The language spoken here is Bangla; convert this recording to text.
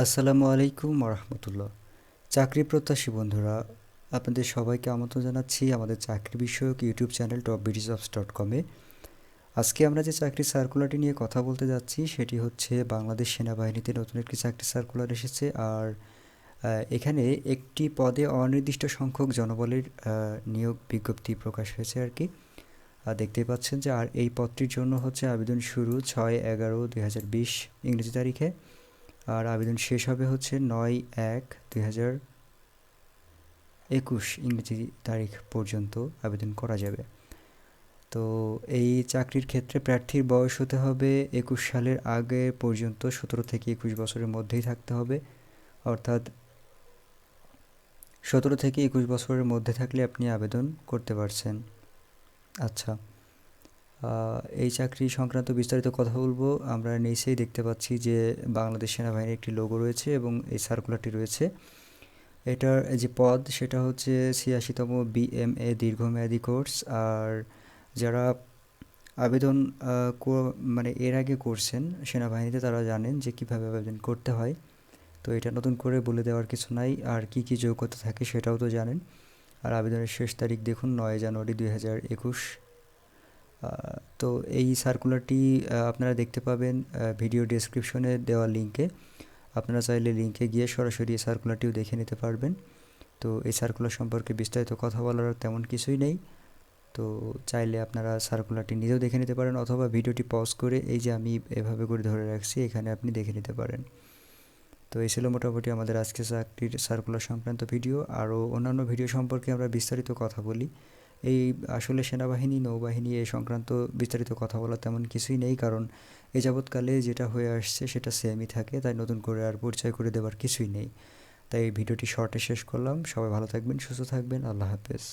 আসসালামু আলাইকুম রহমতুল্লাহ। চাকরি প্রত্যাশী বন্ধুরা, আপনাদের সবাইকে আমন্ত্রণ জানাচ্ছি আমাদের চাকরি বিষয়ক ইউটিউব চ্যানেল top bdjobs.com-এ। আজকে আমরা যে চাকরির সার্কুলারটি নিয়ে কথা বলতে যাচ্ছি সেটি হচ্ছে বাংলাদেশ সেনাবাহিনীতে নতুন একটি চাকরি সার্কুলার এসেছে। আর এখানে একটি পদে অনির্দিষ্ট সংখ্যক জনবলের নিয়োগ বিজ্ঞপ্তি প্রকাশ হয়েছে আর কি। দেখতেই পাচ্ছেন যে আর এই পদটির জন্য হচ্ছে আবেদন শুরু 6/11/2020 ইংরেজি তারিখে। আর আবেদন শেষ হবে হচ্ছে 9/1/2021 ইংরেজি তারিখ পর্যন্ত আবেদন করা যাবে। তো এই চাকরির ক্ষেত্রে প্রার্থীর বয়স হতে হবে 21 সালের আগে পর্যন্ত 17 থেকে 21 বছরের মধ্যেই থাকতে হবে। অর্থাৎ 17 থেকে 21 বছরের মধ্যে থাকলে আপনি আবেদন করতে পারছেন। আচ্ছা, এই চাকরি সংক্রান্ত বিস্তারিত কথা বলবো। আমরা নিচেই দেখতে পাচ্ছি যে বাংলাদেশ সেনাবাহিনীর একটি লোগো রয়েছে এবং এই সার্কুলারটি রয়েছে। এটার যে পদ সেটা হচ্ছে 86তম বিএমএ দীর্ঘমেয়াদী কোর্স। আর যারা আবেদন মানে এর আগে করছেন সেনাবাহিনীতে তারা জানেন যে কীভাবে আবেদন করতে হয়। তো এটা নতুন করে বলে দেওয়ার কিছু নাই। আর কি কি যোগ্যতা থাকে সেটাও তো জানেন। আর আবেদনের শেষ তারিখ দেখুন 9 জানুয়ারি 2021। তো এই সার্কুলারটি আপনারা দেখতে পাবেন ভিডিও ডেসক্রিপশনে দেওয়া লিঙ্কে। আপনারা চাইলে লিঙ্কে গিয়ে সরাসরি এই সার্কুলারটিও দেখে নিতে পারবেন। তো এই সার্কুলার সম্পর্কে বিস্তারিত কথা বলার তেমন কিছুই নেই। তো চাইলে আপনারা সার্কুলারটি নিজেও দেখে নিতে পারেন, অথবা ভিডিওটি পজ করে এই যে আমি এভাবে করে ধরে রাখছি এখানে আপনি দেখে নিতে পারেন। তো এই ছিল মোটামুটি আমাদের আজকে চাকরির সার্কুলার সংক্রান্ত ভিডিও। আরও অন্যান্য ভিডিও সম্পর্কে আমরা বিস্তারিত কথা বলি। এই আসলে সেনাবাহিনী নৌবাহিনী এই সংক্রান্ত বিস্তারিত কথা বলা তেমন কিছুই নেই, কারণ এ যাবৎকালে যেটা হয়ে আসছে সেটা সেমই থাকে, তাই নতুন করে আর পরিচয় করে দেওয়ার কিছুই নেই। তাই এই ভিডিওটি শর্টে শেষ করলাম। সবাই ভালো থাকবেন, সুস্থ থাকবেন, আল্লাহ হাফেজ।